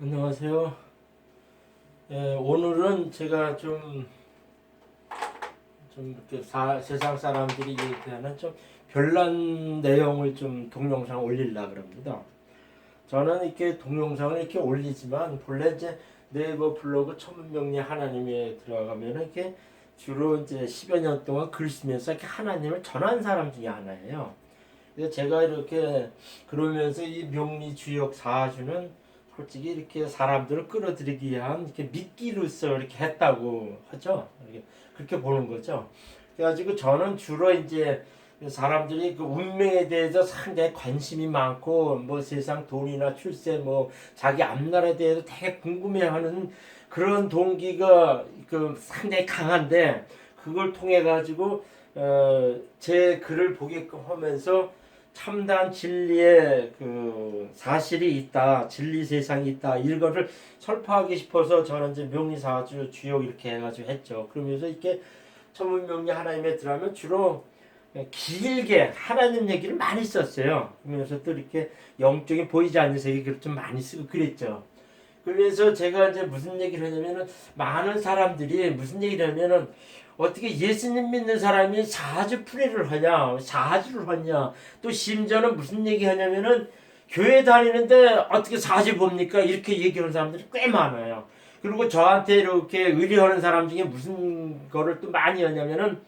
안녕하세요. 오늘은 제가 이렇게 세상 사람들이 얘기하는 좀 별난 내용을 좀 동영상 올리려고 합니다. 저는 이렇게 동영상을 이렇게 올리지만 본래 이제 네이버 블로그 천문명리 하나님에 들어가면 이렇게 주로 이제 10여 년 동안 글 쓰면서 이렇게 하나님을 전한 사람 중에 하나예요. 그래서 제가 이렇게 그러면서 이 명리 주역 사주는 솔직히 이렇게 사람들을 끌어들이기 위한 이렇게 미끼로서 이렇게 했다고 하죠. 그렇게 보는 거죠. 그래가지고 저는 주로 이제 사람들이 그 운명에 대해서 상당히 관심이 많고 뭐 세상 돈이나 출세 뭐 자기 앞날에 대해서 되게 궁금해하는 그런 동기가 그 상당히 강한데 그걸 통해 가지고 제 글을 보게끔 하면서 참다한 진리의 그 사실이 있다, 진리 세상이 있다 이거를 설파하기 싶어서 저는 이제 명리사주 주역 이렇게 해가지고 했죠. 그러면서 이렇게 천문명리 하나님에 들어가면 주로 길게 하나님 얘기를 많이 썼어요. 그러면서 또 이렇게 영적인 보이지 않는 세계를 좀 많이 쓰고 그랬죠. 그래서 제가 이제 무슨 얘기를 하냐면은 많은 사람들이 무슨 얘기를 하냐면은 어떻게 예수님 믿는 사람이 사주풀이를 하냐, 사주를 하냐, 또 심지어는 무슨 얘기 하냐면은 교회 다니는데 어떻게 사주 봅니까? 이렇게 얘기하는 사람들이 꽤 많아요. 그리고 저한테 이렇게 의뢰하는 사람 중에 무슨 거를 또 많이 하냐면은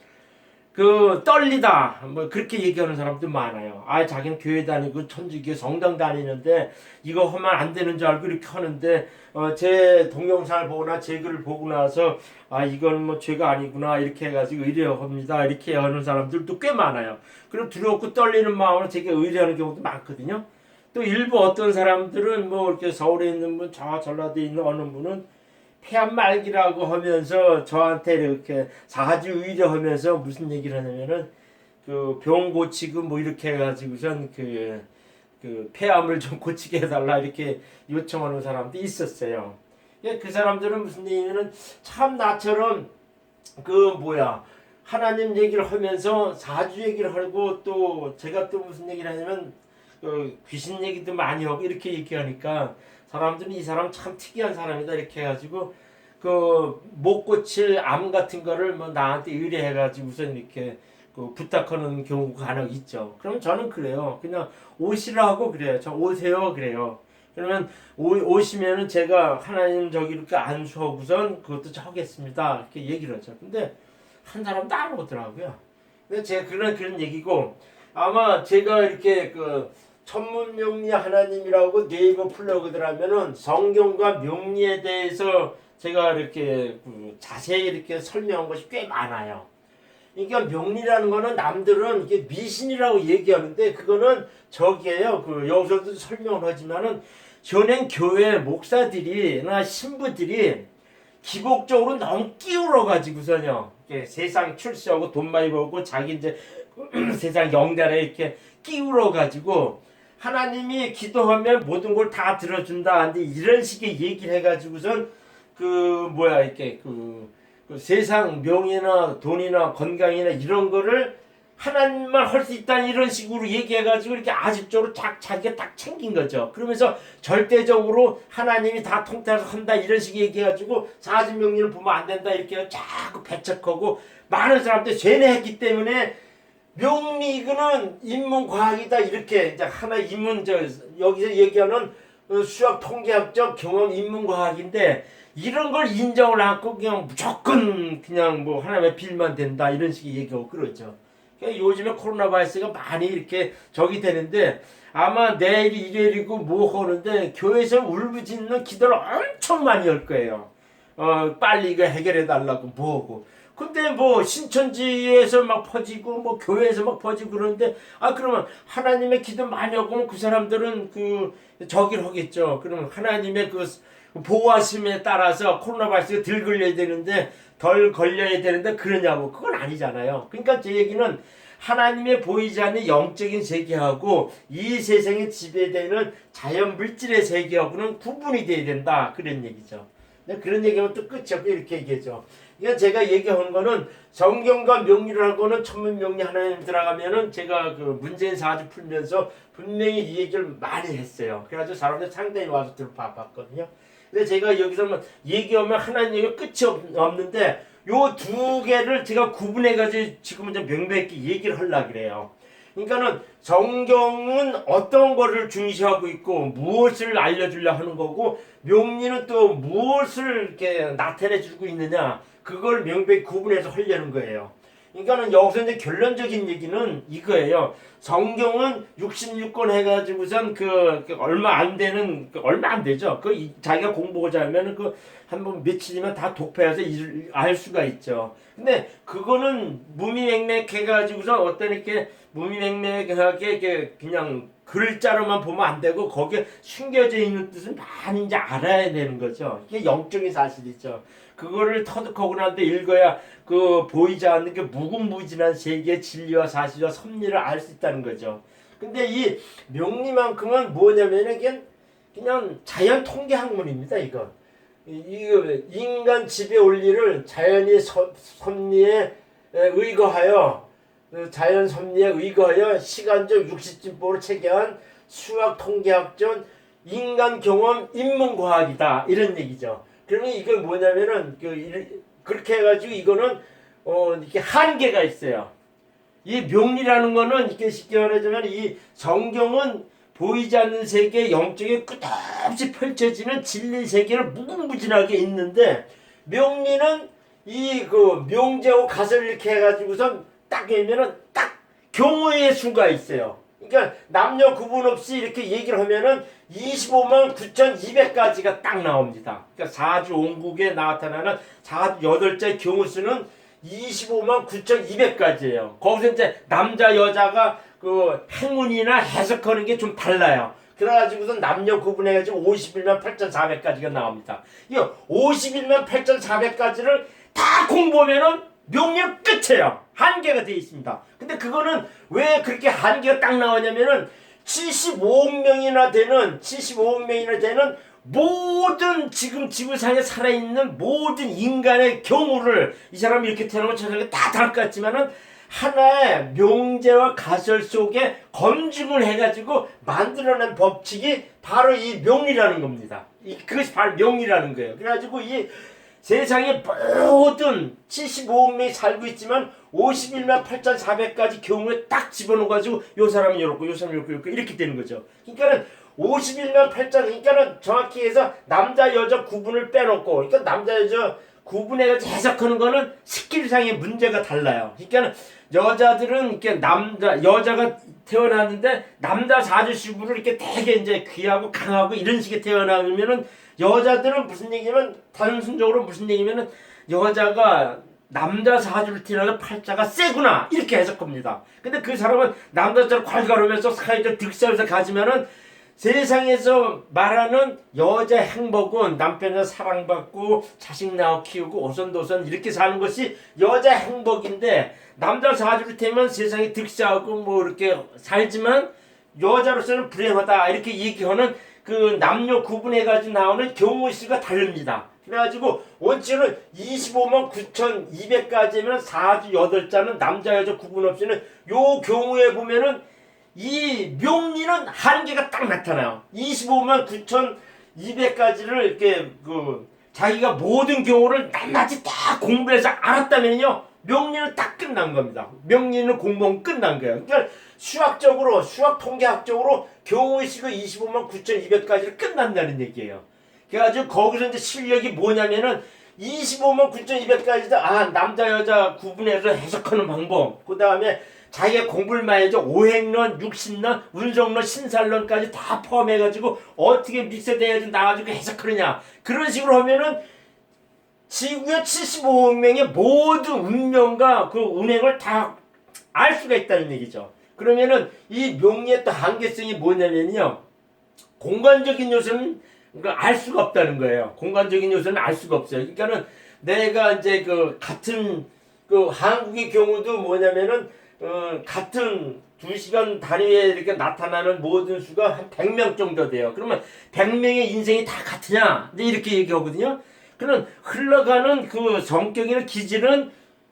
그 떨리다 뭐 그렇게 얘기하는 사람도 많아요. 아 자기는 교회 다니고 천주교 성당 다니는데 이거 하면 안 되는 줄 알고 이렇게 하는데 제 동영상을 보거나 제 글을 보고 나서 아 이건 뭐 죄가 아니구나 이렇게 해가지고 의뢰합니다 이렇게 하는 사람들도 꽤 많아요. 그리고 두렵고 떨리는 마음으로 제게 의뢰하는 경우도 많거든요. 또 일부 어떤 사람들은 뭐 이렇게 서울에 있는 분, 저 전라도에 있는 어느 분은 폐암 말기라고 하면서 저한테 이렇게 사주 의뢰하면서 무슨 얘기를 하냐면은 그 병 고치고 뭐 이렇게 해가지고선 그 폐암을 좀 고치게 해달라 이렇게 요청하는 사람도 있었어요. 그 사람들은 무슨 얘기냐면은 참 나처럼 그 뭐야 하나님 얘기를 하면서 사주 얘기를 하고 또 제가 또 무슨 얘기를 하냐면 귀신 얘기도 많이 하고 이렇게 얘기하니까 사람들은 이 사람 참 특이한 사람이다 이렇게 해가지고 그 못 고칠 암 같은 거를 뭐 나한테 의뢰해가지고 우선 이렇게 그 부탁하는 경우가 간혹 있죠. 그러면 저는 그래요. 그냥 오시라고 그래요. 저 오세요 그래요. 그러면 오시면은 제가 하나님 저기 이렇게 안수하고선 그것도 하겠습니다 이렇게 얘기를 하죠. 근데 한 사람도 안 오더라고요. 근데 제가 그런 얘기고 아마 제가 이렇게 그 천문명리 하나님이라고 네이버 플러그들 하면은 성경과 명리에 대해서 제가 이렇게 자세히 이렇게 설명한 것이 꽤 많아요. 그러니까 명리라는 거는 남들은 이게 미신이라고 얘기하는데 그거는 저기에요. 그 여기서도 설명을 하지만은 현행 교회 목사들이나 신부들이 기복적으로 너무 끼울어 가지고서요. 세상 출세하고 돈 많이 벌고 자기 이제 세상 영달에 이렇게 끼울어 가지고 하나님이 기도하면 모든 걸 다 들어준다. 근데 이런 식의 얘기를 해가지고선 그 뭐야 이렇게 그 세상 명예나 돈이나 건강이나 이런 거를 하나님만 할 수 있다는 이런 식으로 얘기해가지고 이렇게 아집적으로 자기가 딱 챙긴 거죠. 그러면서 절대적으로 하나님이 다 통달해서 한다 이런 식의 얘기해가지고 사주명리를 보면 안 된다 이렇게 자꾸 배척하고 많은 사람들이 죄내했기 때문에 명리 이거는 인문과학이다 이렇게 이제 하나 인문 저 여기서 얘기하는 수학 통계학적 경험 인문과학인데 이런 걸 인정을 않고 그냥 무조건 그냥 뭐 하나님의 빌만 된다 이런 식의 얘기하고 그러죠. 그러니까 요즘에 코로나 바이러스가 많이 이렇게 적이 되는데 아마 내일이 일요일이고 뭐 하는데 교회에서 울부짖는 기도를 엄청 많이 할 거예요. 빨리 이거 해결해 달라고 뭐하고. 근데 뭐 신천지에서 막 퍼지고 뭐 교회에서 막 퍼지고 그러는데 그러면 하나님의 기도 많이 하고 그 사람들은 그 저기를 하겠죠. 그러면 하나님의 그 보호하심에 따라서 코로나 바이러스가 덜 걸려야 되는데 덜 걸려야 되는데 그러냐고 그건 아니잖아요. 그러니까 제 얘기는 하나님의 보이지 않는 영적인 세계하고 이 세상에 지배되는 자연 물질의 세계하고는 구분이 돼야 된다 그런 얘기죠. 그런 얘기하면 또 끝이 없고 이렇게 얘기하죠. 그러니까 제가 얘기한 거는 성경과 명리라고는 천문명리 하나님 들어가면은 제가 그 문재인 사주 풀면서 분명히 이 얘기를 많이 했어요. 그래가지고 사람들 상당히 와서 들어봤거든요. 근데 제가 여기서 뭐 얘기하면 하나님 얘기 끝이 없는데 요 두 개를 제가 구분해가지고 지금은 좀 명백히 얘기를 하려고 그래요. 그러니까는 성경은 어떤 거를 중시하고 있고 무엇을 알려주려 하는 거고 명리는 또 무엇을 이렇게 나타내주고 있느냐 그걸 명백히 구분해서 하려는 거예요. 그러니까는 여기서 이제 결론적인 얘기는 이거예요. 성경은 66권 해가지고선 얼마 안 되는 얼마 안 되죠. 자기가 공부하자 하면은 한번 며칠이면 다 독파해서 알 수가 있죠. 근데 그거는 무미맹맥해가지고서 어떤 이렇게 무미맹맥하게 그냥 글자로만 보면 안 되고 거기에 숨겨져 있는 뜻은 많이 이제 알아야 되는 거죠. 이게 영적인 사실이죠. 그거를 터득하고 난 뒤에 읽어야 보이지 않는 게 무궁무진한 세계의 진리와 사실과 섭리를 알 수 있다는 거죠. 근데 이 명리만큼은 뭐냐면은 그냥 자연 통계 학문입니다. 이거 인간 지배 원리를 자연의 섭리에 의거하여 자연 섭리에 의거하여 시간적 육식진법으로 체계한 수학 통계학전 인간 경험 인문과학이다 이런 얘기죠. 그러면 이거 뭐냐면은 그렇게 해가지고 이거는 이렇게 한계가 있어요. 이 명리라는 거는 이렇게 쉽게 말하자면 이 성경은 보이지 않는 세계 영적에 끝없이 펼쳐지는 진리 세계를 무궁무진하게 있는데 명리는 이 명제하고 가설을 이렇게 해가지고선 딱 하면은 딱 경우의 수가 있어요. 그러니까 남녀 구분 없이 이렇게 얘기를 하면은 25만 9,200가지가 딱 나옵니다. 그러니까 사주 온국에 나타나는 사주 8자 경우 수는 25만 9,200가지예요. 거기서 이제 남자 여자가 행운이나 해석하는 게 좀 달라요. 그래가지고서 남녀 구분해가지고 51만 8,400가지가 나옵니다. 이 51만 8,400가지를 다 공부하면은 명령 끝이에요. 한계가 되어 있습니다. 근데 그거는 왜 그렇게 한계가 딱 나오냐면은 75억 명이나 되는 모든 지금 지구상에 살아있는 모든 인간의 경우를 이 사람이 이렇게 태어나면 저 사람이 다 다를 것 같지만은 하나의 명제와 가설 속에 검증을 해가지고 만들어낸 법칙이 바로 이 명리라는 겁니다. 그것이 바로 명리라는 거예요. 그래가지고 이 세상에 모든 75억 명이 살고 있지만 51만 8,400가지 경우에 딱 집어넣어가지고 요 사람은 요렇고 요 사람은 요렇고 이렇게 되는 거죠. 그러니까는 51만 8천 그러니까는 정확히 해서 남자 여자 구분을 빼놓고 그러니까 남자 여자 구분해가지고 해석하는 거는 스킬상의 문제가 달라요. 그러니까는 여자들은 이렇게 여자가 태어났는데 남자 사주식으로 이렇게 되게 이제 귀하고 강하고 이런 식의 태어나면은 여자들은 무슨 얘기냐면 단순적으로 무슨 얘기냐면은 여자가 남자 사주를 태어나서 팔자가 세구나 이렇게 해석합니다. 근데 그 사람은 남자처럼 괄괄하면서 사회적 득세에서 가지면은 세상에서 말하는 여자 행복은 남편과 사랑받고 자식 낳아 키우고 오손도손 이렇게 사는 것이 여자 행복인데 남자 사주를 태면 세상에 득세하고 뭐 이렇게 살지만 여자로서는 불행하다 이렇게 얘기하는 남녀 구분해가지고 나오는 경우의 수가 다릅니다. 그래가지고 원칙은 25만 9,200가지면 사주 8자는 남자 여자 구분 없이는 요 경우에 보면은 이 명리는 한계가 딱 나타나요. 25만 9,200가지를 이렇게 자기가 모든 경우를 낱낱이 딱 공부해서 알았다면요 명리는 딱 끝난 겁니다. 명리는 공부는 끝난 거예요. 그러니까 수학적으로 수학 통계학적으로 경우의식을 25만 9,200가지를 끝난다는 얘기예요. 그래가지고 거기서 이제 실력이 뭐냐면은 25만 9,200가지도 남자 여자 구분해서 해석하는 방법 그 다음에 자기가 공부를 많이 해서 오행론, 육신론, 운성론, 신살론까지 다 포함해가지고 어떻게 믹스돼야지 나가지고 해석하느냐 그런 식으로 하면은 지구의 75억 명의 모든 운명과 그 운행을 다 알 수가 있다는 얘기죠. 그러면은 이 명리의 또 한계성이 뭐냐면요 공간적인 요소는 알 수가 없다는 거예요. 공간적인 요소는 알 수가 없어요. 그러니까는 내가 이제 같은 한국의 경우도 뭐냐면은 같은 2시간 단위에 이렇게 나타나는 모든 수가 한 100명 정도 돼요. 그러면 100명의 인생이 다 같으냐? 이렇게 얘기하거든요. 그런 흘러가는 성격이나 기질은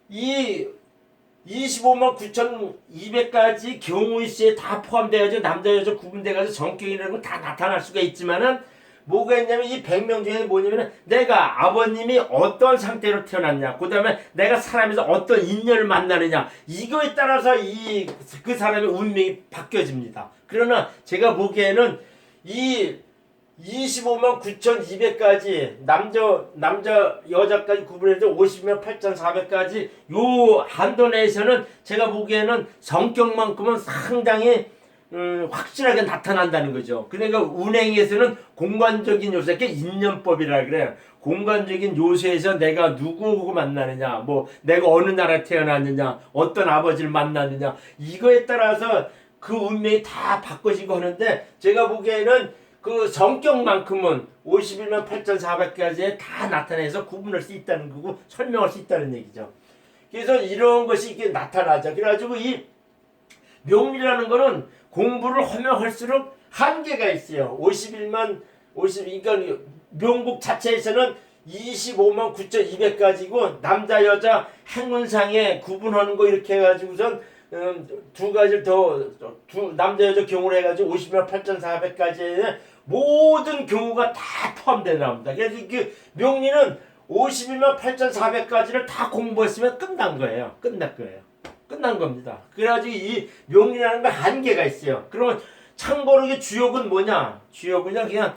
이 25만 9,200가지 경우의 수에 다 포함돼가지고 남자 여자 구분돼가지고 성격이라는 건 다 나타날 수가 있지만은 뭐가 있냐면 이 100명 중에 뭐냐면은 내가 아버님이 어떤 상태로 태어났냐, 그 다음에 내가 사람에서 어떤 인연을 만나느냐, 이거에 따라서 그 사람의 운명이 바뀌어집니다. 그러나 제가 보기에는 이 25만 9,200가지 남자 여자까지 구분해서 50만 8,400가지 요 한도 내에서는 제가 보기에는 성격만큼은 상당히 확실하게 나타난다는 거죠. 그러니까 운행에서는 공간적인 요소, 이렇게 인연법이라 그래요. 공간적인 요소에서 내가 누구하고 만나느냐, 뭐 내가 어느 나라에 태어났느냐, 어떤 아버지를 만났느냐, 이거에 따라서 그 운명이 다 바꿔지고 하는데, 제가 보기에는 그 성격만큼은 51만 8,400가지에 다 나타내서 구분할 수 있다는 거고 설명할 수 있다는 얘기죠. 그래서 이런 것이 이게 나타나죠. 그래가지고 이 명리라는 거는 공부를 하면 할수록 한계가 있어요. 그러니까 명국 자체에서는 25만 9,200가지고 남자 여자 행운상에 구분하는 거 이렇게 해가지고선 두 가지를 남자 여자 경우로 해가지고 50만 8,400가지에 모든 경우가 다 포함되어 나옵니다. 그래서 그 명리는 51만 8,400가지를 다 공부했으면 끝난 거예요. 끝난 겁니다. 그래가지고 이 명리라는 건 한계가 있어요. 그러면 참고로 이게 주역은 뭐냐? 주역은 그냥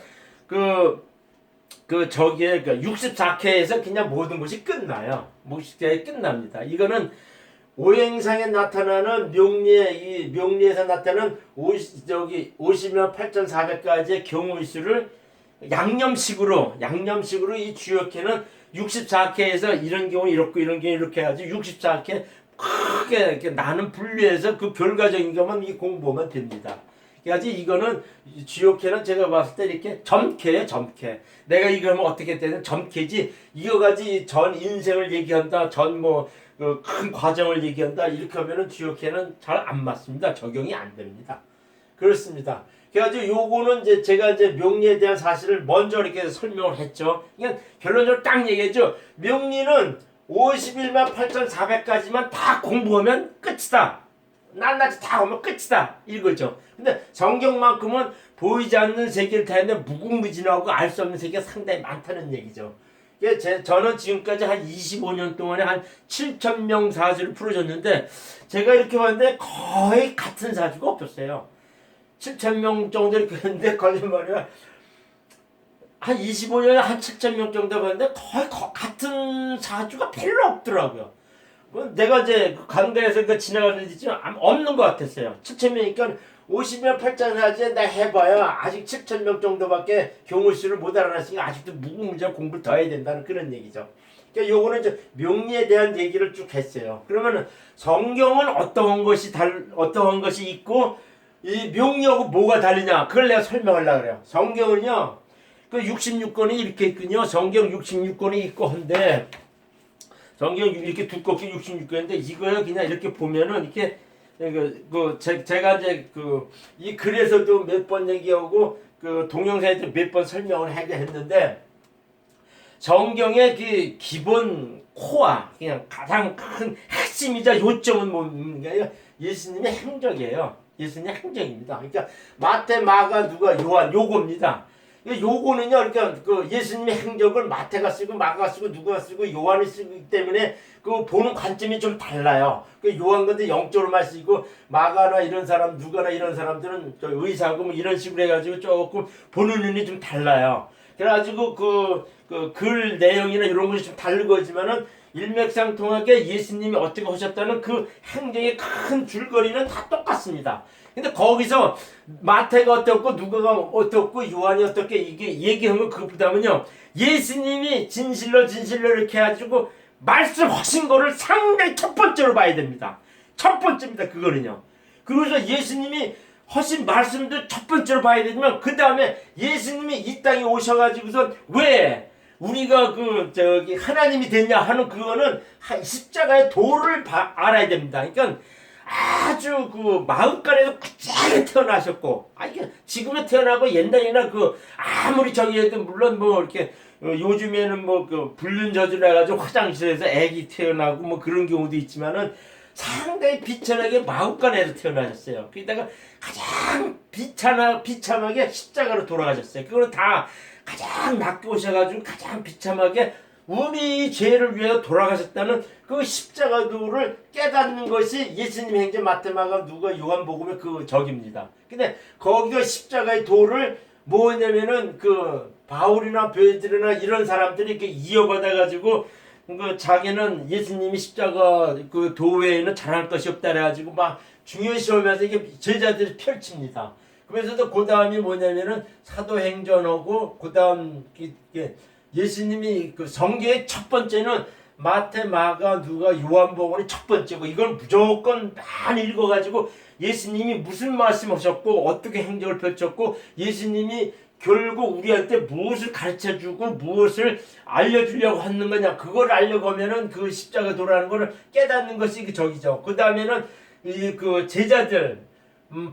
저기에 64회에서 그냥 모든 것이 끝나요. 64회 끝납니다. 이거는 오행상에 나타나는 명리에서 나타나는 50만 8,400가지의 경우의 수를 양념식으로 이 주역회는 64회에서 이런 경우 이렇고 이런 경우 이렇게 해가지고 64회 크게 이렇게 나는 분류해서 그 결과적인 것만 공부하면 됩니다. 그래가지고 이거는 주역회는 제가 봤을 때 이렇게 점캐예요, 점캐. 내가 이거 하면 어떻게 되는 점캐지. 이거 가지 전 인생을 얘기한다, 큰 과정을 얘기한다, 이렇게 하면은 주역회는 잘 안 맞습니다. 적용이 안 됩니다. 그렇습니다. 그래가지고 요거는 제가 명리에 대한 사실을 먼저 이렇게 설명을 했죠. 그냥 결론적으로 딱 얘기했죠. 명리는 51만 8,400가지만 다 공부하면 끝이다. 낱낱이 다 하면 끝이다. 이거죠. 근데 성경만큼은 보이지 않는 세계를 다했는데 무궁무진하고 알 수 없는 세계가 상당히 많다는 얘기죠. 저는 지금까지 한 25년 동안에 한 7,000명 사주를 풀어줬는데 제가 이렇게 봤는데 거의 같은 사주가 없었어요. 7,000명 정도 이렇게 했는데 거짓말이야. 한 25년에 한 7,000명 정도 봤는데 거의 같은 사주가 별로 없더라고요. 내가 강단에서 지나가는 데 없는 것 같았어요. 7,000명이니까 50명 8,400가지에 나 해봐야 아직 7,000명 정도밖에 경우수를 못 알아냈으니까 아직도 무궁무진한 공부를 더 해야 된다는 그런 얘기죠. 그러니까 요거는 명리에 대한 얘기를 쭉 했어요. 그러면은 성경은 어떠한 것이 있고 이 명리하고 뭐가 다르냐? 그걸 내가 설명하려고 그래요. 성경은요, 그 66권이 이렇게 있군요. 성경 66권이 있고 한데, 성경 이렇게 두껍게 66권인데, 이거요, 그냥 이렇게 보면은, 이렇게, 제가 이 글에서도 몇 번 얘기하고, 동영상에도 몇 번 설명을 하게 했는데, 성경의 그 기본 코어, 그냥 가장 큰 핵심이자 요점은 뭔가요? 예수님의 행적이에요. 예수님의 행적입니다. 그러니까 마태, 마가, 누가, 요한 요겁니다. 요거는요, 그러니까 예수님의 행적을 마태가 쓰고 마가가 쓰고 누가 쓰고 요한이 쓰기 때문에 보는 관점이 좀 달라요. 요한 근데 영적으로만 쓰고 마가나 이런 사람, 누가나 이런 사람들은 의사고 뭐 이런 식으로 해가지고 조금 보는 눈이 좀 달라요. 그래가지고 글 내용이나 이런 것이 좀 다르거지만은 일맥상통하게 예수님이 어떻게 하셨다는 그 행정의 큰 줄거리는 다 똑같습니다. 근데 거기서 마태가 어떻고 누가가 어떻고 요한이 어떻게 이게 얘기한 건 그보다는요, 예수님이 진실로 이렇게 해가지고 말씀하신 거를 상당히 첫 번째로 봐야 됩니다. 첫 번째입니다. 그거는요. 그래서 예수님이 하신 말씀도 첫 번째로 봐야 되지만 그 다음에 예수님이 이 땅에 오셔가지고서 왜 우리가 하나님이 됐냐 하는 그거는 십자가의 도를 알아야 됩니다. 그러니까 아주 마음간에서 굳게 태어나셨고, 이게 지금에 태어나고 옛날이나 아무리 저기에도 물론 이렇게 요즘에는 불륜 저질러 해가지고 화장실에서 애기 태어나고 그런 경우도 있지만은 상당히 비천하게 마구간에서 태어나셨어요. 그러다가 가장 비참하게 십자가로 돌아가셨어요. 그거는 다 가장 낮게 오셔가지고 가장 비참하게 우리 죄를 위해 돌아가셨다는 그 십자가도를 깨닫는 것이 예수님 행전 마태마가 누가 요한복음의 그 적입니다. 근데 거기서 십자가의 도를 뭐냐면은 그 바울이나 베드로나 이런 사람들이 이렇게 이어받아가지고 그 자기는 예수님이 십자가 그 도외에는 잘할 것이 없다 그래가지고 막 중요시하면서 이게 제자들이 펼칩니다. 그래서도 그 다음이 뭐냐면은 사도행전하고 그 다음 예수님이 그 성경의 첫 번째는 마태, 마가, 누가, 요한복음이 첫 번째고 이걸 무조건 많이 읽어가지고 예수님이 무슨 말씀하셨고 어떻게 행적을 펼쳤고 예수님이 결국 우리한테 무엇을 가르쳐주고 무엇을 알려주려고 하는 거냐 그걸 알려고 하면은 그 십자가 도라는 거를 깨닫는 것이 그 적이죠. 그 다음에는 이 그 제자들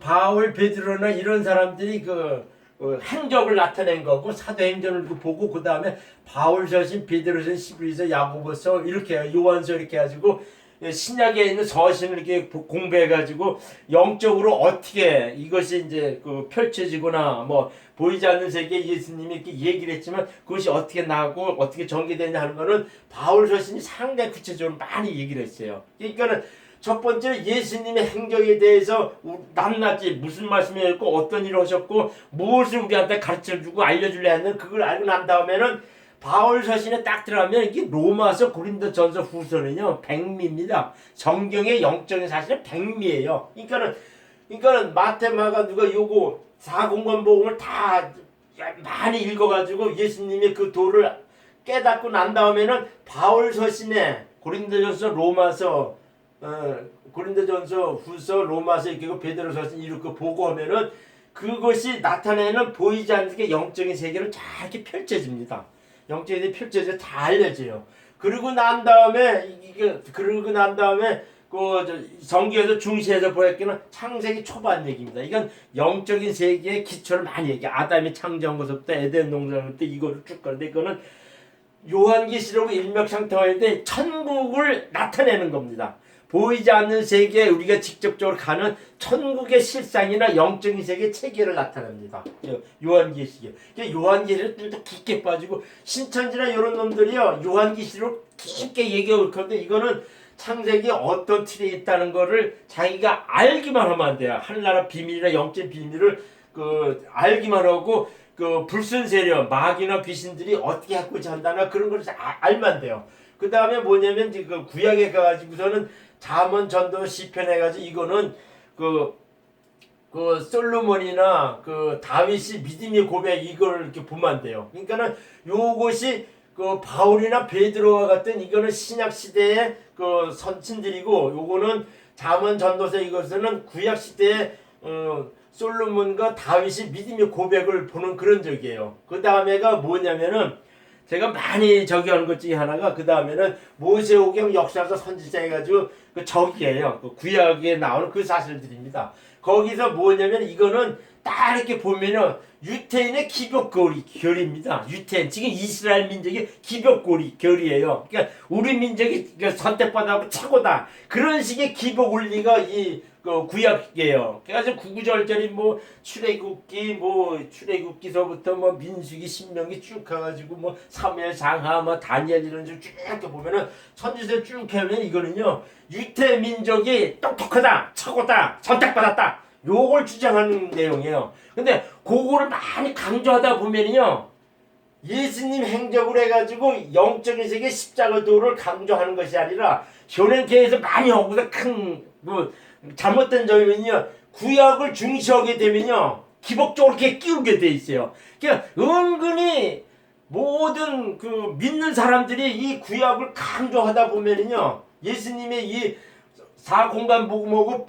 바울, 베드로나 이런 사람들이 그 행적을 나타낸 거고 사도행전을 보고 그 다음에 바울서신, 베드로서신, 시브리서, 야고보서 이렇게 요한서 이렇게 해가지고 신약에 있는 서신을 이렇게 공부해가지고 영적으로 어떻게 이것이 이제 그 펼쳐지거나 뭐 보이지 않는 세계에 예수님이 이렇게 얘기를 했지만 그것이 어떻게 나고 어떻게 전개되냐 하는 거는 바울서신이 상당히 구체적으로 많이 얘기를 했어요. 그러니까는 첫 번째로 예수님의 행적에 대해서 낱낱이 무슨 말씀이었고 어떤 일을 하셨고 무엇을 우리한테 가르쳐주고 알려주려 했는 그걸 알고 난 다음에는 바울 서신에 딱 들어가면 이게 로마서, 고린도전서, 후서는요 백미입니다. 성경의 영적인 사실은 백미예요. 그러니까는 마태, 마가, 누가 요거 사공간복음을 다 많이 읽어가지고 예수님의 그 도를 깨닫고 난 다음에는 바울 서신에 고린도전서, 로마서, 고린도전서, 후서, 로마서 이렇게 베드로서신 이렇게 보고 하면은 그것이 나타내는 보이지 않는 게 영적인 세계를 잘 이렇게 펼쳐집니다. 영적인 세계 펼쳐져 다 알려져요. 그러고 난 다음에 그 성경에서 중시해서 보였기는 창세기 초반 얘기입니다. 이건 영적인 세계의 기초를 많이 얘기해. 아담이 창조한 것부터 에덴 동산부터 이거를 쭉 가는데 이거는 요한계시록 일맥상통하는데 천국을 나타내는 겁니다. 보이지 않는 세계에 우리가 직접적으로 가는 천국의 실상이나 영적인 세계의 체계를 나타냅니다. 요한계시록. 요한계시록을 또 깊게 빠지고 신천지나 이런 놈들이요 요한계시록 깊게 얘기하고 그런데 이거는 창세기 어떤 틀에 있다는 거를 자기가 알기만 하면 안 돼요. 하늘나라 비밀이나 영적 비밀을 알기만 하고 그 불순 세력, 마귀나 귀신들이 어떻게 해코지 한다나 그런 걸 알면 돼요. 그 다음에 뭐냐면 그 구약에 가가지고서는 잠언, 전도, 시편 해가지고 이거는 그 솔로몬이나 그 다윗이 믿음의 고백 이걸 이렇게 보면 안 돼요. 그러니까는 요것이 그 바울이나 베드로와 같은 이거는 신약 시대의 그 선친들이고 요거는 잠언, 전도서 이것은 구약 시대의 솔로몬과 다윗이 믿음의 고백을 보는 그런 적이에요. 그 다음에가 뭐냐면은 제가 많이 저기 하는 것 중에 하나가 그 다음에는 모세오경 역사서 선지자 해가지고 그 적이에요. 그 구약에 나오는 그 사실들입니다. 거기서 뭐냐면 이거는 딱 이렇게 보면은 유태인의 기복결입니다. 유태인 지금 이스라엘 민족의 기복결이에요. 그러니까 우리 민족이 선택받아고 최고다. 그런 식의 기복 원리가 이 구약이에요. 그래서 구구절절이 뭐 출애굽기서부터 뭐 민수기, 신명기 쭉 가가지고 뭐 사무엘, 장하, 뭐 다니엘 이런 쭉 이렇게 보면은 선지서 쭉 하면 이거는요 유태 민족이 똑똑하다, 최고다, 선택받았다. 요걸 주장하는 내용이에요. 근데 그거를 많이 강조하다 보면요 예수님 행적으로 해가지고 영적인 세계 십자가도를 강조하는 것이 아니라 현행계에서 많이 하고서 큰 잘못된 점이면요 구약을 중시하게 되면요 기복적으로 이렇게 끼우게 돼 있어요. 그러니까 은근히 모든 그 믿는 사람들이 이 구약을 강조하다 보면요 예수님의 이 사공간 복음하고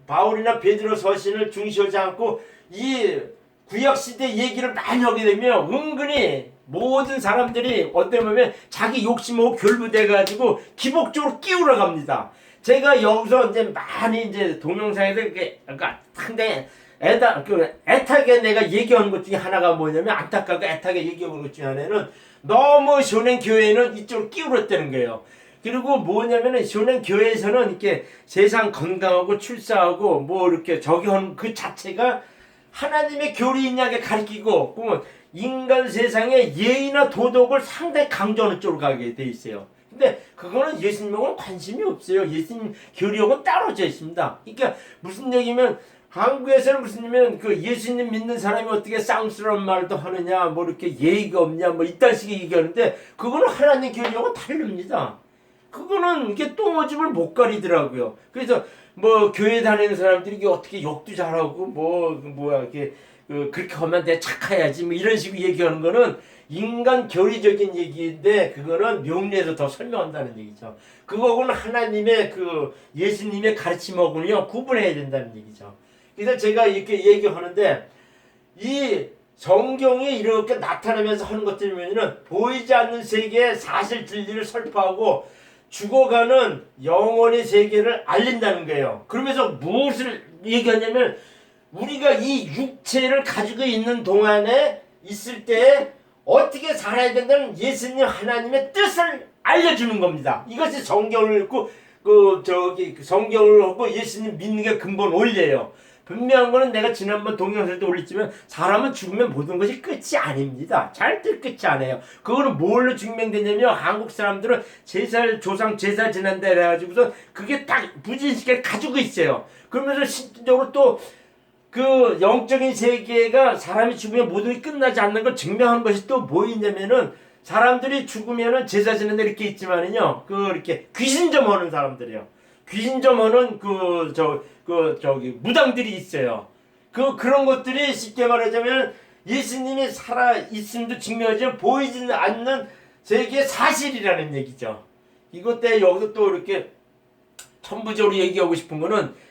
바울이나 베드로 서신을 중시하지 않고 이 구약시대 얘기를 많이 하게 되면 은근히 모든 사람들이 어떻게 보면 자기 욕심하고 결부돼가지고 기복적으로 끼우러 갑니다. 제가 여기서 이제 많이 이제 동영상에서 그러니까 상당히 애타게 내가 얘기하는 것 중에 하나가 뭐냐면 안타깝게 애타게 얘기하는 것 중에 하나는 너무 현행 교회는 이쪽으로 끼우렸다는 거예요. 그리고 뭐냐면은 쇼는 교회에서는 이렇게 세상 건강하고 출세하고 뭐 이렇게 저기 하는 그 자체가 하나님의 교리인하게 가르치고 그러면 인간 세상의 예의나 도덕을 상당히 강조하는 쪽으로 가게 돼 있어요. 근데 그거는 예수님하고는 관심이 없어요. 예수님 교리하고는 따로져 있습니다. 그러니까 무슨 얘기면 한국에서는 무슨 얘기면 그 예수님 믿는 사람이 어떻게 쌍스러운 말도 하느냐 뭐 이렇게 예의가 없냐 뭐 이딴 식의 얘기하는데 그거는 하나님 교리하고 다릅니다. 그거는 이게 똥오줌을 못 가리더라고요. 그래서 뭐 교회 다니는 사람들이 이게 어떻게 욕도 잘하고 뭐야 이렇게 그렇게 하면 내 착해야지 뭐 이런 식으로 얘기하는 거는 인간 교리적인 얘기인데 그거는 명리에서 더 설명한다는 얘기죠. 그거하고는 하나님의 그 예수님의 가르침하고는요 구분해야 된다는 얘기죠. 그래서 제가 이렇게 얘기하는데 이 성경이 이렇게 나타나면서 하는 것들이면은 보이지 않는 세계의 사실 진리를 설파하고 죽어가는 영혼의 세계를 알린다는 거예요. 그러면서 무엇을 얘기하냐면 우리가 이 육체를 가지고 있는 동안에 있을 때 어떻게 살아야 된다는 예수님 하나님의 뜻을 알려주는 겁니다. 이것이 성경을 읽고 성경을 읽고 예수님 믿는 게 근본 원리예요. 분명한 거는 내가 지난번 동영상 때 올렸지만 사람은 죽으면 모든 것이 끝이 아닙니다. 절대 끝이 아니에요. 그거는 뭘로 증명되냐면 한국 사람들은 조상 제사 지난다 해가지고서 그게 딱 부진시켜 가지고 있어요. 그러면서 실질적으로 또 그 영적인 세계가 사람이 죽으면 모든 게 끝나지 않는 걸 증명하는 것이 또 뭐 있냐면은 사람들이 죽으면은 제사 지는 데 이렇게 있지만은요 이렇게 귀신점 하는 사람들이요. 귀신점 하는 저기 무당들이 있어요. 그런 것들이 쉽게 말하자면 예수님이 살아 있음도 증명하지만 보이지는 않는 세계의 사실이라는 얘기죠. 이것 때문에 여기서 또 이렇게 천부적으로 얘기하고 싶은 거는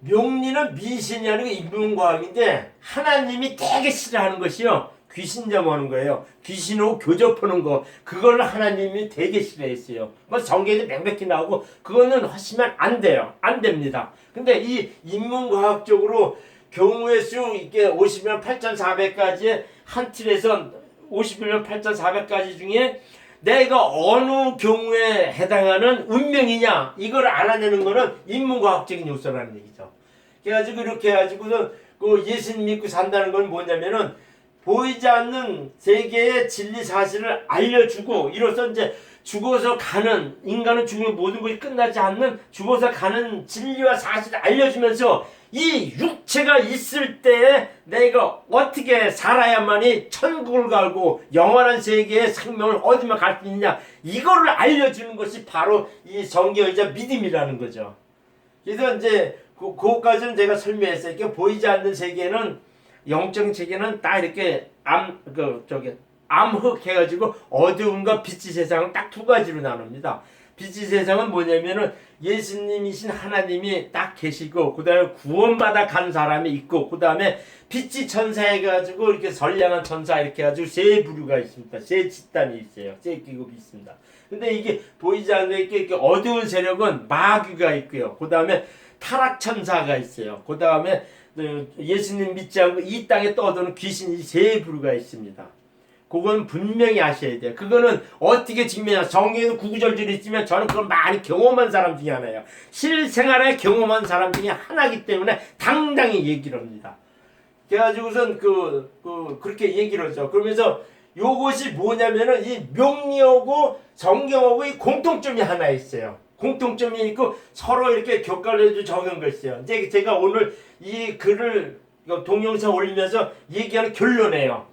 명리는 미신이 아니고 인문과학인데 하나님이 되게 싫어하는 것이요. 귀신점하는 거예요. 귀신하고 교접하는 거. 그걸 하나님이 되게 싫어했어요. 뭐 성경에도 명백히 나오고 그거는 하시면 안 돼요. 안 됩니다. 근데 이 인문과학적으로 경우의 수 이게 50명 8,400가지의 한 틀에서 51명 8,400가지 중에 내가 어느 경우에 해당하는 운명이냐 이걸 알아내는 거는 인문과학적인 요소라는 얘기죠. 그래가지고 이렇게 해가지고서 그 예수님 믿고 산다는 건 뭐냐면은 보이지 않는 세계의 진리 사실을 알려주고 이로써 이제 죽어서 가는 인간은 죽으면 모든 것이 끝나지 않는 죽어서 가는 진리와 사실을 알려주면서 이 육체가 있을 때에 내가 어떻게 살아야만이 천국을 가고 영원한 세계의 생명을 얻으면 갈 수 있느냐 이거를 알려주는 것이 바로 이 성경이자 믿음이라는 거죠. 그래서 이제 그것까지는 제가 설명했어요. 이렇게 보이지 않는 세계는 영적인 세계는 딱 이렇게 암흑 해가지고 어두움과 빛의 세상을 딱 두 가지로 나눕니다. 빛의 세상은 뭐냐면은 예수님이신 하나님이 딱 계시고 그 다음에 구원받아 간 사람이 있고 그 다음에 빛의 천사 해가지고 이렇게 선량한 천사 이렇게 해가지고 세 부류가 있습니다. 세 집단이 있어요. 세 기급이 있습니다. 근데 이게 보이지 않는 이렇게 어두운 세력은 마귀가 있고요. 그 다음에 타락 천사가 있어요. 그 다음에 예수님 믿지 않고 이 땅에 떠도는 귀신이 세 부류가 있습니다. 그건 분명히 아셔야 돼요. 그거는 어떻게 증명해요? 성경에도 구구절절이 있지만 저는 그걸 많이 경험한 사람 중에 하나예요. 실생활에 경험한 사람 중에 하나이기 때문에 당당히 얘기를 합니다. 그래가지고선 그렇게 얘기를 하죠. 그러면서 요것이 뭐냐면은 이 명리하고 성경하고 이 공통점이 하나 있어요. 공통점이 있고 서로 이렇게 격갈려서 적은 거 있어요. 이제 제가 오늘 이 글을 동영상 올리면서 얘기하는 결론이에요.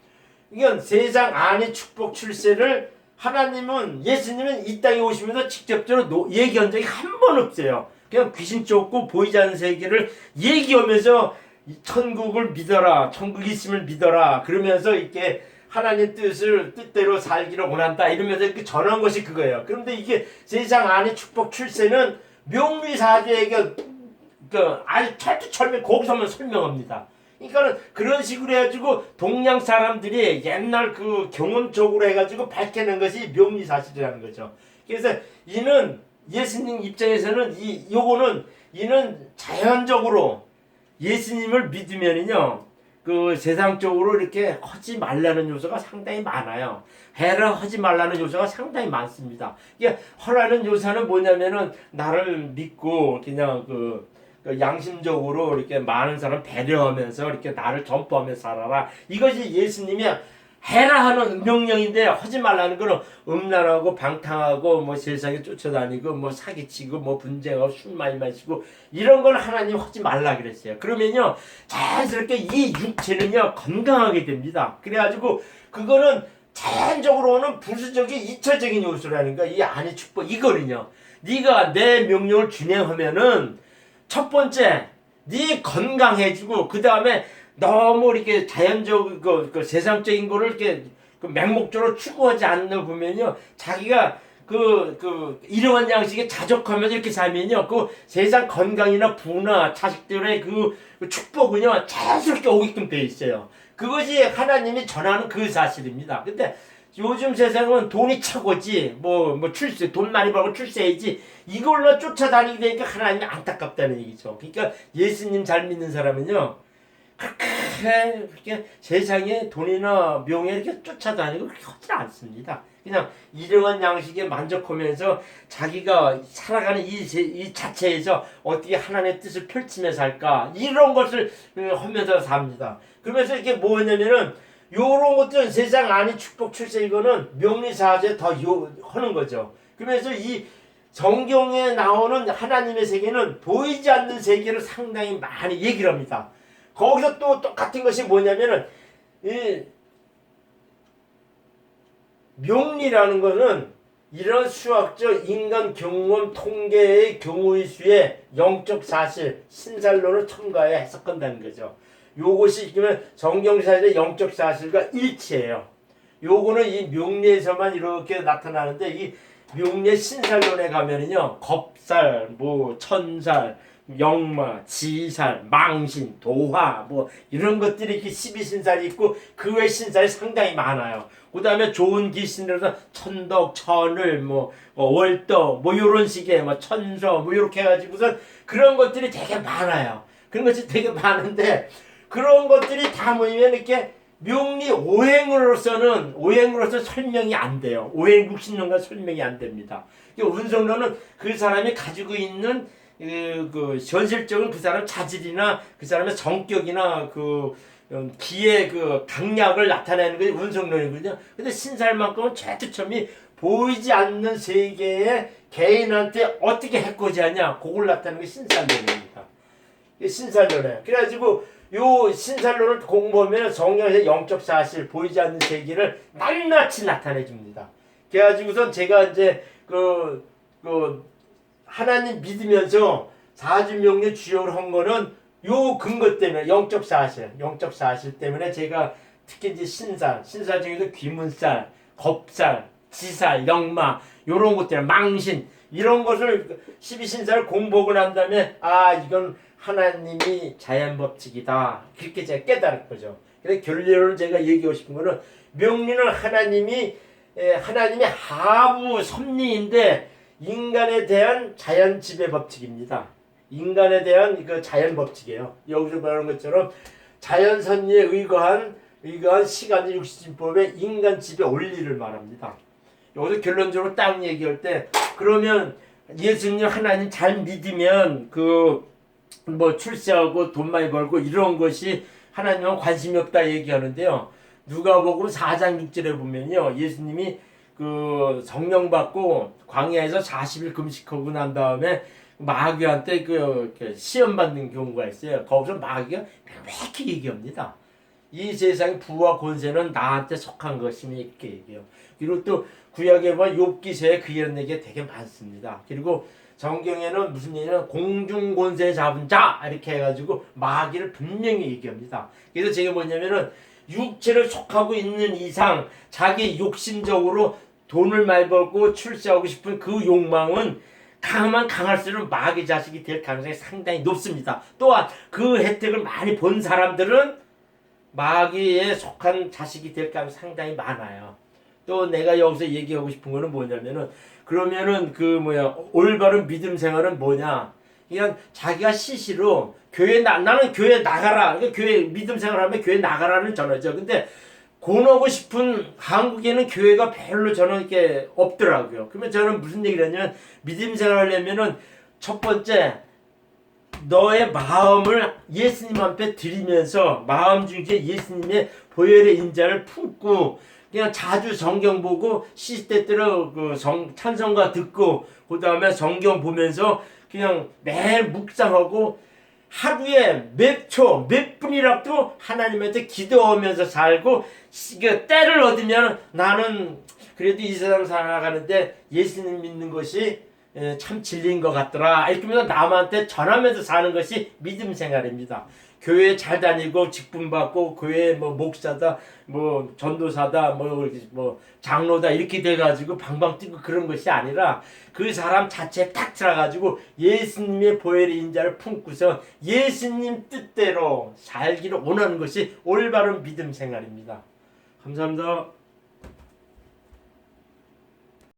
이건 세상 안의 축복 출세를 하나님은 예수님은 이 땅에 오시면서 직접적으로 얘기한 적이 한 번 없어요. 그냥 귀신 쫓고 보이지 않는 세계를 얘기하면서 천국을 믿어라, 천국이 있음을 믿어라 그러면서 이렇게 하나님 뜻대로 살기를 원한다 이러면서 이렇게 전한 것이 그거예요. 그런데 이게 세상 안의 축복 출세는 명리사주에게 아주 철두철미 거기서만 설명합니다. 그러니까 그런 식으로 해가지고 동양 사람들이 옛날 그 경험적으로 해가지고 밝혀낸 것이 명리사실이라는 거죠. 그래서 이는 예수님 입장에서는 이는 자연적으로 예수님을 믿으면은요 그 세상적으로 이렇게 하지 말라는 요소가 상당히 많아요. 해라 하지 말라는 요소가 상당히 많습니다. 이게 하라는 요소는 뭐냐면은 나를 믿고 그냥 그 양심적으로 이렇게 많은 사람 배려하면서 이렇게 나를 전포하면서 살아라. 이것이 예수님이 해라 하는 명령인데 하지 말라는 거는 음란하고 방탕하고 뭐 세상에 쫓아다니고 뭐 사기치고 뭐 분쟁하고 술 많이 마시고 이런 걸 하나님 하지 말라 그랬어요. 그러면요 자연스럽게 이 육체는요 건강하게 됩니다. 그래가지고 그거는 자연적으로 오는 부수적인 이차적인 요소라는 거, 이 안의 축복 이거는요. 네가 내 명령을 준행하면은 첫 번째 네 건강해지고 그 다음에 너무 이렇게 자연적 그 세상적인 거를 이렇게 그 맹목적으로 추구하지 않는 보면요 자기가 이러한 양식에 자족하면서 이렇게 살면요 그 세상 건강이나 부나 자식들의 그 축복은요 자연스럽게 오게끔 돼 있어요. 그것이 하나님이 전하는 그 사실입니다. 근데 요즘 세상은 돈이 최고지 뭐 출세 돈 많이 벌고 출세해야지 이걸로 쫓아다니게 되니까 하나님이 안타깝다는 얘기죠. 그러니까 예수님 잘 믿는 사람은요 그렇게 세상에 돈이나 명예 이렇게 쫓아다니고 그렇게 하지 않습니다. 그냥 이러한 양식에 만족하면서 자기가 살아가는 이 자체에서 어떻게 하나님의 뜻을 펼치며 살까 이런 것을 하면서 삽니다. 그러면서 이게 뭐냐면은 요런 것들은 세상 안이 축복 출세 이거는 명리사제 더 하는 거죠. 그러면서 이 성경에 나오는 하나님의 세계는 보이지 않는 세계를 상당히 많이 얘기를 합니다. 거기서 또 똑같은 것이 뭐냐면은 이 명리라는 것은 이런 수학적 인간 경험 통계의 경우의 수에 영적 사실 신살론을 첨가해 해석한다는 거죠. 요것이 그러면 성경사의 영적 사실과 일치해요. 요거는 이 명리에서만 이렇게 나타나는데 이 명리 신살론에 가면은요 겁살, 뭐 천살, 영마, 지살, 망신, 도화 뭐 이런 것들이 이렇게 12신살이 있고 그 외 신살이 상당히 많아요. 그 다음에 좋은 기신으로서 천덕, 천을, 뭐 월덕, 뭐 요런 식의 뭐 천서 뭐 이렇게 해가지고선 그런 것들이 되게 많아요. 그런 것이 되게 많은데 그런 것들이 다 모이면 이렇게 명리 오행으로서 설명이 안 돼요. 오행 60년간 설명이 안 됩니다. 운성론은 그 사람이 가지고 있는 그 현실적인 그 사람 자질이나 그 사람의 성격이나 기의 강약을 나타내는 것이 운성론이거든요. 근데 신살만큼은 최투첨이 보이지 않는 세계에 개인한테 어떻게 해코지하냐 그걸 나타내는 게 신살론입니다. 신살론이에요. 그래가지고 요 신살론을 공부하면 성경에서 영적 사실 보이지 않는 세계를 낱낱이 나타내 줍니다. 그래가지고선 제가 이제 하나님 믿으면서 사주명리 주역을 한 거는 요 근거 때문에 영적 사실 때문에 제가 특히 이제 신살 중에서 귀문살, 겁살, 지살, 영마 요런 것들 망신 이런 것을 12신살을 공부하고 난 다음에 이건 하나님이 자연법칙이다 그렇게 제가 깨달은 거죠. 그래서 결론을 제가 얘기하고 싶은 거는 명리는 하나님의 하부 섭리인데 인간에 대한 자연 지배 법칙입니다. 인간에 대한 그 자연 법칙이에요. 여기서 말하는 것처럼 자연 섭리에 의거한 시간의 육신법의 인간 지배 원리를 말합니다. 여기서 결론적으로 딱 얘기할 때 그러면 예수님 하나님 잘 믿으면 뭐 출세하고 돈 많이 벌고 이런 것이 하나님은 관심이 없다 얘기하는데요. 누가복음 4장 6절에 보면요. 예수님이 성령 받고 광야에서 40일 금식하고 난 다음에 마귀한테 시험 받는 경우가 있어요. 거기서 마귀가 명확히 얘기합니다. 이 세상의 부와 권세는 나한테 속한 것이니 이렇게 얘기해요. 그리고 또 구약에 보면 욥기서에 이런 얘기가 되게 많습니다. 그리고 성경에는 무슨 얘기냐면 공중권세 잡은 자 이렇게 해가지고 마귀를 분명히 얘기합니다. 그래서 제가 뭐냐면은 육체를 속하고 있는 이상 자기 욕심적으로 돈을 많이 벌고 출세하고 싶은 그 욕망은 강하면 강할수록 마귀 자식이 될 가능성이 상당히 높습니다. 또한 그 혜택을 많이 본 사람들은 마귀에 속한 자식이 될 가능성이 상당히 많아요. 또 내가 여기서 얘기하고 싶은 거는 뭐냐면은 그러면은 올바른 믿음 생활은 뭐냐? 그냥 자기가 시시로 나는 교회 나가라. 그러니까 교회 믿음 생활하면 교회 나가라는 전화죠. 근데 권하고 싶은 한국에는 교회가 별로 저는 이렇게 없더라고요. 그러면 저는 무슨 얘기를 하냐면 믿음 생활하려면은 첫 번째 너의 마음을 예수님 앞에 드리면서 마음 중에 예수님의 보혈의 인자를 품고 그냥 자주 성경 보고 시시때때로 그 찬송가 듣고 그 다음에 성경 보면서 그냥 매일 묵상하고 하루에 몇 초, 몇 분이라도 하나님한테 기도하면서 살고 때를 얻으면 나는 그래도 이 세상 살아가는데 예수님 믿는 것이 참 진리인 것 같더라. 이렇게 하면서 남한테 전하면서 사는 것이 믿음 생활입니다. 교회 잘 다니고 직분 받고 교회 뭐 목사다, 뭐 전도사다, 뭐 장로다 이렇게 돼가지고 방방 뛰고 그런 것이 아니라 그 사람 자체에 딱 들어가지고 예수님의 보혈의 인자를 품고서 예수님 뜻대로 살기를 원하는 것이 올바른 믿음 생활입니다. 감사합니다.